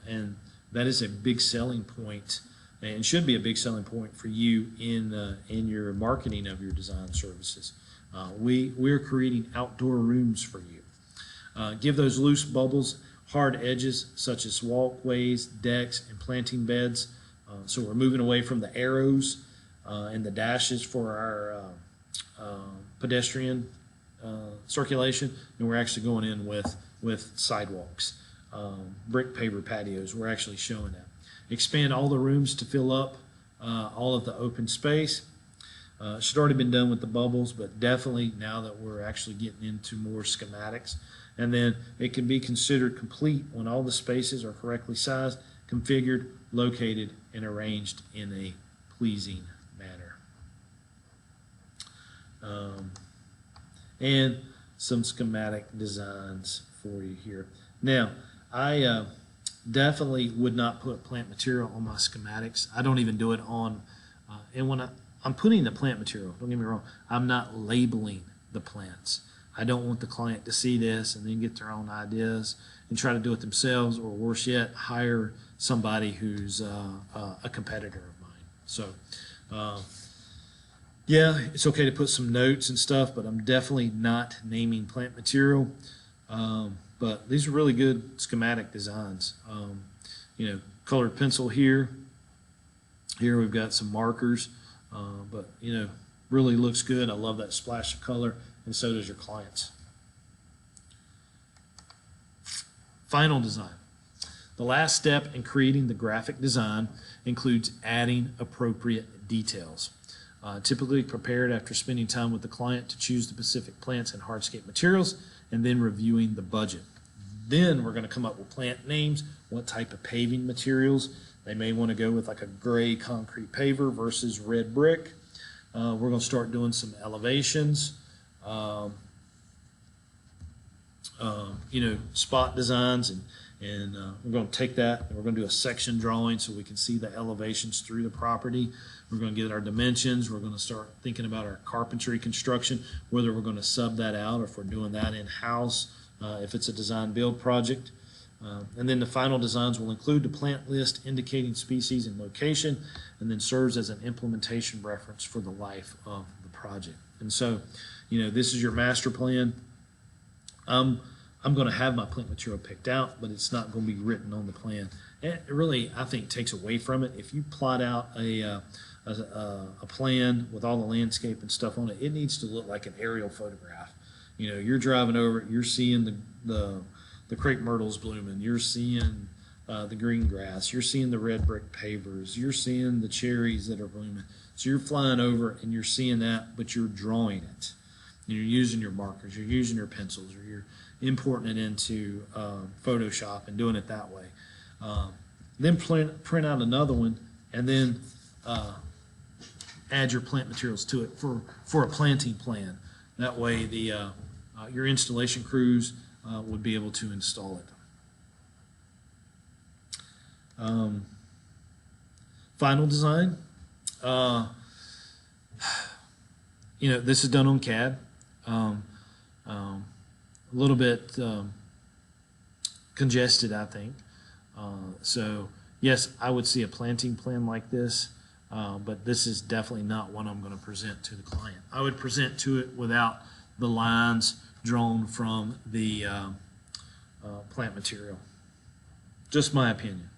And that is a big selling point, and should be a big selling point for you in your marketing of your design services. We're creating outdoor rooms for you. Give those loose bubbles hard edges such as walkways, decks, and planting beds. So we're moving away from the arrows and the dashes for our pedestrian circulation, and we're actually going in with sidewalks, brick paver patios. We're actually showing that. Expand all the rooms to fill up all of the open space. Should already been done with the bubbles, but definitely now that we're actually getting into more schematics. And then it can be considered complete when all the spaces are correctly sized, configured, located, and arranged in a pleasing manner. And some schematic designs for you here. Now, I definitely would not put plant material on my schematics. I don't even do it on, and when I'm putting the plant material, don't get me wrong, I'm not labeling the plants. I don't want the client to see this and then get their own ideas and try to do it themselves, or worse yet, hire somebody who's a competitor of mine. So, yeah, it's okay to put some notes and stuff, but I'm definitely not naming plant material. But these are really good schematic designs. You know, colored pencil here. Here we've got some markers, but you know, really looks good. I love that splash of color, and so does your clients. Final design. The last step in creating the graphic design includes adding appropriate details. Typically prepared after spending time with the client to choose the specific plants and hardscape materials, and then reviewing the budget. Then we're going to come up with plant names, what type of paving materials. They may want to go with like a gray concrete paver versus red brick. We're going to start doing some elevations, you know, spot designs, and we're going to take that and we're going to do a section drawing so we can see the elevations through the property. We're going to get our dimensions. We're going to start thinking about our carpentry construction, whether we're going to sub that out or if we're doing that in-house, if it's a design build project. And then the final designs will include the plant list indicating species and location, and then serves as an implementation reference for the life of the project. And so, you know, this is your master plan. I'm going to have my plant material picked out, but it's not going to be written on the plan. And it really, I think, takes away from it. If you plot out a plan with all the landscape and stuff on it, it needs to look like an aerial photograph. You know, you're driving over it, you're seeing the crepe myrtles blooming, you're seeing the green grass, you're seeing the red brick pavers, you're seeing the cherries that are blooming. So you're flying over and you're seeing that, but you're drawing it. You're using your markers, you're using your pencils, or you're importing it into Photoshop and doing it that way. Then print out another one, and then add your plant materials to it for a planting plan. That way the your installation crews would be able to install it. Final design. You know, this is done on CAD. A little bit congested, I think. So yes, I would see a planting plan like this, but this is definitely not one I'm going to present to the client. I would present to it without the lines drawn from the plant material. Just my opinion.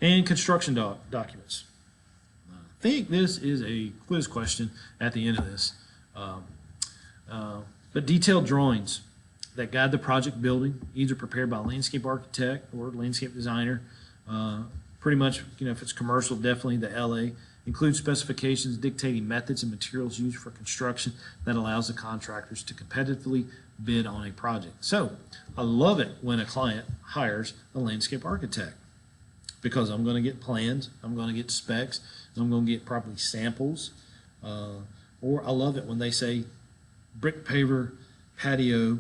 And construction documents. I think this is a quiz question at the end of this. But detailed drawings that guide the project building, either prepared by a landscape architect or landscape designer. Pretty much, you know, if it's commercial, definitely the LA. Include specifications dictating methods and materials used for construction that allows the contractors to competitively bid on a project. So I love it when a client hires a landscape architect, because I'm going to get plans, I'm going to get specs, I'm going to get probably samples. Or I love it when they say brick paver patio,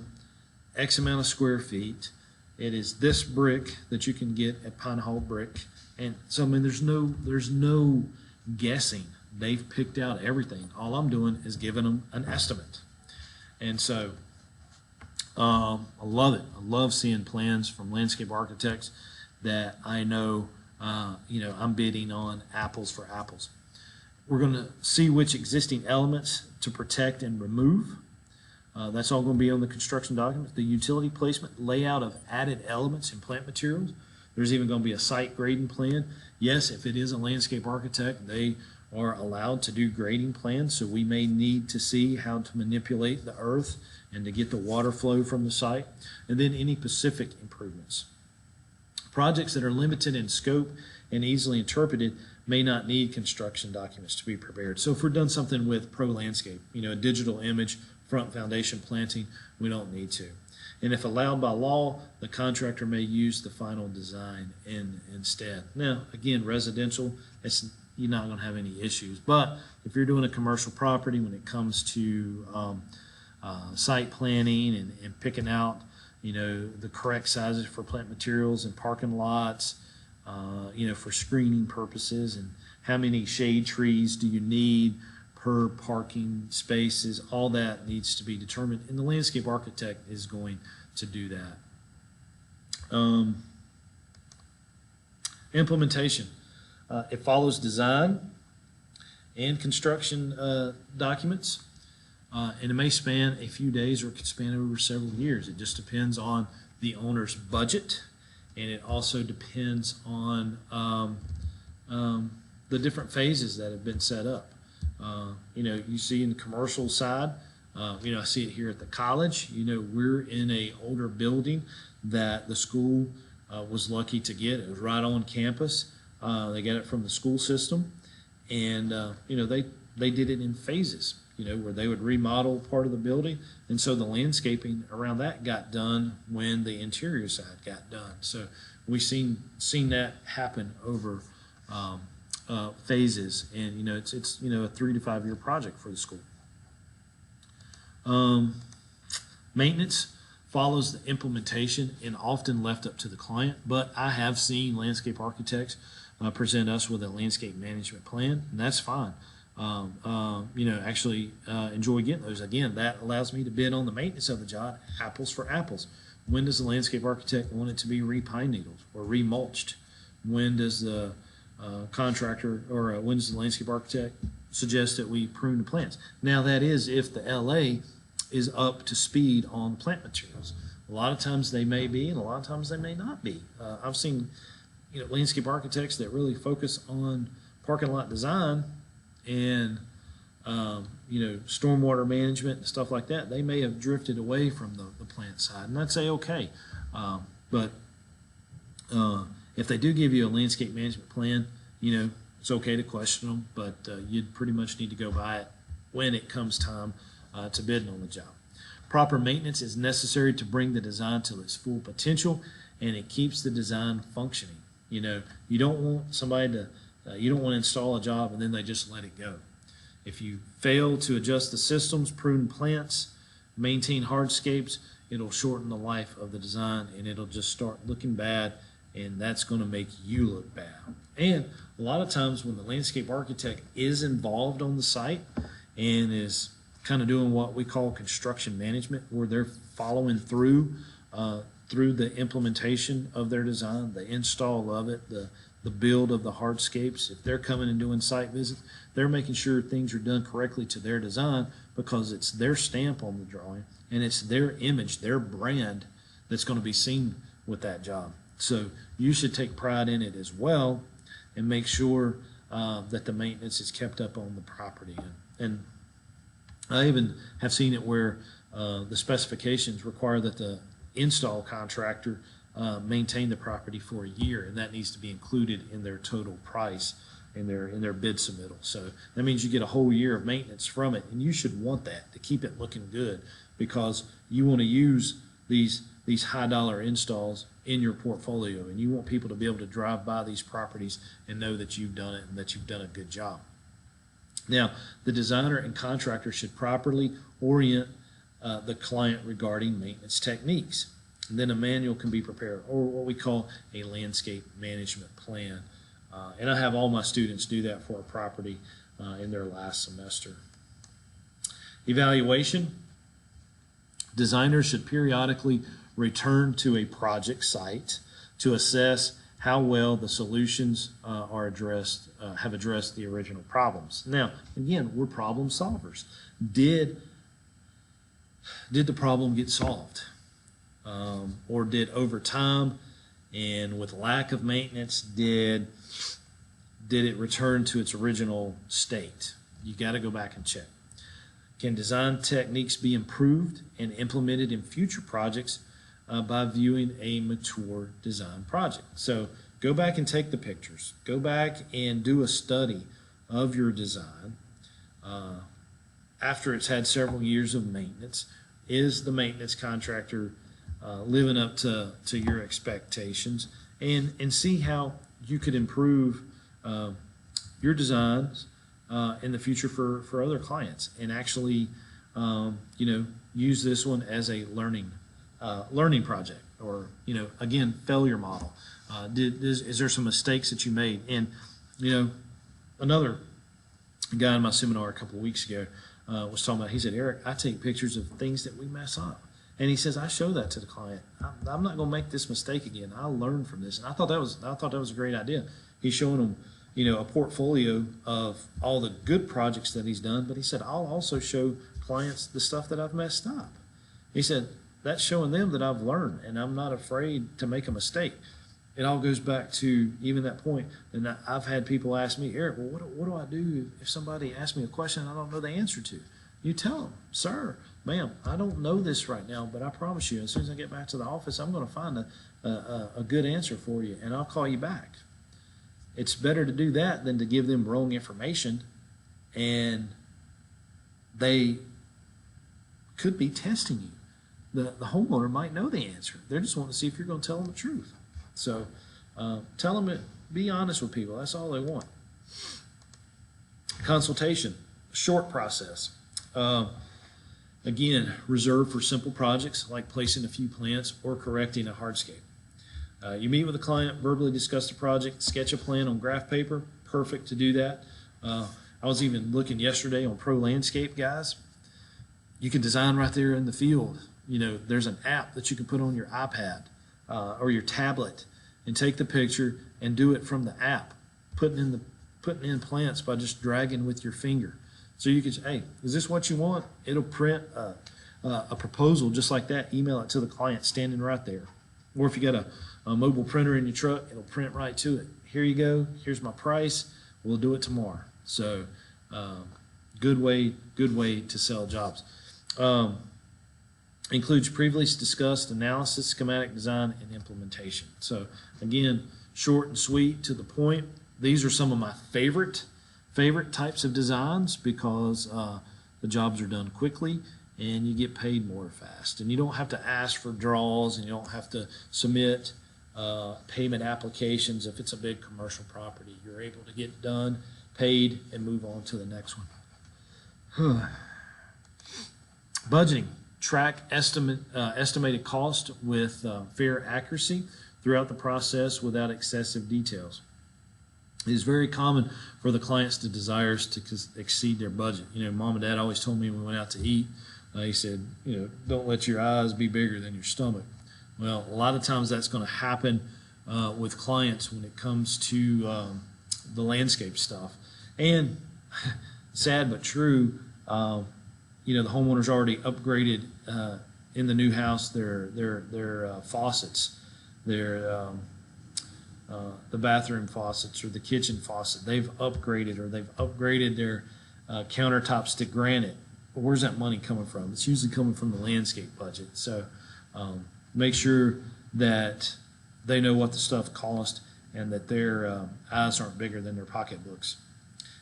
X amount of square feet. It is this brick that you can get at Pine Hall Brick. And so, I mean, there's no guessing. They've picked out everything. All I'm doing is giving them an estimate. And so I love it. I love seeing plans from landscape architects that I know, you know, I'm bidding on apples for apples. We're going to see which existing elements to protect and remove. That's all going to be on the construction document. The utility placement, layout of added elements and plant materials. There's even going to be a site grading plan. Yes, if it is a landscape architect, they are allowed to do grading plans, so we may need to see how to manipulate the earth and to get the water flow from the site. And then any specific improvements. Projects that are limited in scope and easily interpreted may not need construction documents to be prepared. So if we're done something with Pro Landscape, you know, a digital image, front foundation planting, we don't need to. And if allowed by law, the contractor may use the final design instead. Now, again, residential, it's you're not going to have any issues. But if you're doing a commercial property, when it comes to site planning and picking out, the correct sizes for plant materials and parking lots, for screening purposes, and how many shade trees do you need per parking spaces, all that needs to be determined, and the landscape architect is going to do that. Implementation. It follows design and construction documents, and it may span a few days or it could span over several years. It just depends on the owner's budget, and it also depends on the different phases that have been set up. You see in the commercial side, I see it here at the college. We're in a older building that the school was lucky to get. It was right on campus. They got it from the school system, and they did it in phases. Where they would remodel part of the building, and so the landscaping around that got done when the interior side got done. So we've seen that happen over phases, and it's a 3 to 5 year project for the school. Maintenance follows the implementation and often left up to the client, but I have seen landscape architects present us with a landscape management plan, and that's fine. Actually enjoy getting those. Again, that allows me to bid on the maintenance of the job, apples for apples. When does the landscape architect want it to be re-pine needled or remulched? When does the contractor or when does the landscape architect suggest that we prune the plants? Now that is if the LA is up to speed on plant materials. A lot of times they may be, and a lot of times they may not be. I've seen landscape architects that really focus on parking lot design and stormwater management and stuff like that. They may have drifted away from the plant side, and I'd say okay. But if they do give you a landscape management plan, it's okay to question them, but you'd pretty much need to go by it when it comes time to bidding on the job. Proper maintenance is necessary to bring the design to its full potential, and it keeps the design functioning. You don't want somebody to you don't want to install a job and then they just let it go. If you fail to adjust the systems, prune plants, maintain hardscapes, it'll shorten the life of the design and it'll just start looking bad, and that's going to make you look bad. And a lot of times when the landscape architect is involved on the site and is kind of doing what we call construction management, where they're following through the implementation of their design, the install of it, the build of the hardscapes. If they're coming and doing site visits, they're making sure things are done correctly to their design, because it's their stamp on the drawing and it's their image, their brand that's going to be seen with that job. So you should take pride in it as well and make sure that the maintenance is kept up on the property. And I even have seen it where the specifications require that the install contractor maintain the property for a year, and that needs to be included in their total price in their bid submittal. So that means you get a whole year of maintenance from it, and you should want that to keep it looking good, because you want to use these high dollar installs in your portfolio, and you want people to be able to drive by these properties and know that you've done it and that you've done a good job. Now, the designer and contractor should properly orient the client regarding maintenance techniques. And then a manual can be prepared, or what we call a landscape management plan. And I have all my students do that for a property in their last semester. Evaluation. Designers should periodically return to a project site to assess how well the solutions have addressed the original problems. Now, again, we're problem solvers. Did the problem get solved? Or did over time and with lack of maintenance, did it return to its original state? You got to go back and check. Can design techniques be improved and implemented in future projects by viewing a mature design project? So go back and take the pictures. Go back and do a study of your design after it's had several years of maintenance. Is the maintenance contractor living up to your expectations? And see how you could improve your designs in the future for other clients, and actually, use this one as a learning project, or again, failure model. Is there some mistakes that you made? And another guy in my seminar a couple of weeks ago was talking about. He said, Eric, I take pictures of things that we mess up. And he says, I show that to the client. I'm not going to make this mistake again. I'll learn from this. And I thought that was a great idea. He's showing them, a portfolio of all the good projects that he's done. But he said, I'll also show clients the stuff that I've messed up. He said, that's showing them that I've learned, and I'm not afraid to make a mistake. It all goes back to even that point. And I've had people ask me, Eric, well, what do I do if somebody asks me a question I don't know the answer to? You tell them, sir, ma'am, I don't know this right now, but I promise you, as soon as I get back to the office, I'm going to find a good answer for you, and I'll call you back. It's better to do that than to give them wrong information, and they could be testing you. The homeowner might know the answer. They're just wanting to see if you're going to tell them the truth. So tell them, be honest with people. That's all they want. Consultation, short process. Again, reserved for simple projects like placing a few plants or correcting a hardscape. You meet with the client, verbally discuss the project, sketch a plan on graph paper. Perfect to do that. I was even looking yesterday on Pro Landscape, guys. You can design right there in the field. There's an app that you can put on your iPad or your tablet and take the picture and do it from the app, putting in plants by just dragging with your finger. So you can say, hey, is this what you want? It'll print a proposal just like that, email it to the client standing right there. Or if you got a mobile printer in your truck, it'll print right to it. Here you go. Here's my price. We'll do it tomorrow. So good way to sell jobs. Includes previously discussed analysis, schematic design, and implementation. So again, short and sweet, to the point. These are some of my favorite types of designs because the jobs are done quickly and you get paid more fast. And you don't have to ask for draws, and you don't have to submit payment applications if it's a big commercial property. You're able to get done, paid, and move on to the next one. Budgeting. Track estimated cost with fair accuracy throughout the process without excessive details. It is very common for the clients to desires to exceed their budget. Mom and Dad always told me when we went out to eat, he said, don't let your eyes be bigger than your stomach. Well, a lot of times that's going to happen with clients when it comes to the landscape stuff. And sad but true, the homeowner's already upgraded in the new house their faucets, the bathroom faucets or the kitchen faucet. They've upgraded, or they've upgraded their countertops to granite. Well, where's that money coming from? It's usually coming from the landscape budget. So make sure that they know what the stuff cost and that their eyes aren't bigger than their pocketbooks.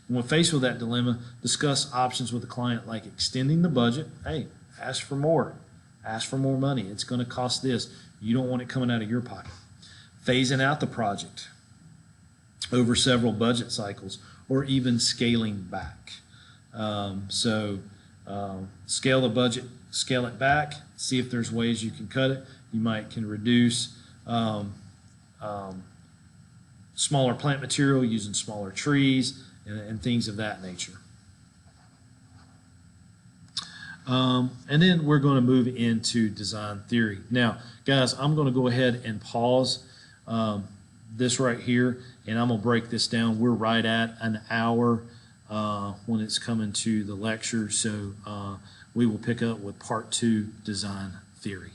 When faced with that dilemma, discuss options with the client like extending the budget. Hey, ask for more. Ask for more money. It's going to cost this. You don't want it coming out of your pocket. Phasing out the project over several budget cycles, or even scaling back. Scale the budget, scale it back, see if there's ways you can cut it. You can reduce smaller plant material using smaller trees, and things of that nature. And then we're going to move into design theory. Now, guys, I'm going to go ahead and pause this right here, and I'm going to break this down. We're right at an hour when it's coming to the lecture, so we will pick up with part 2, design theory.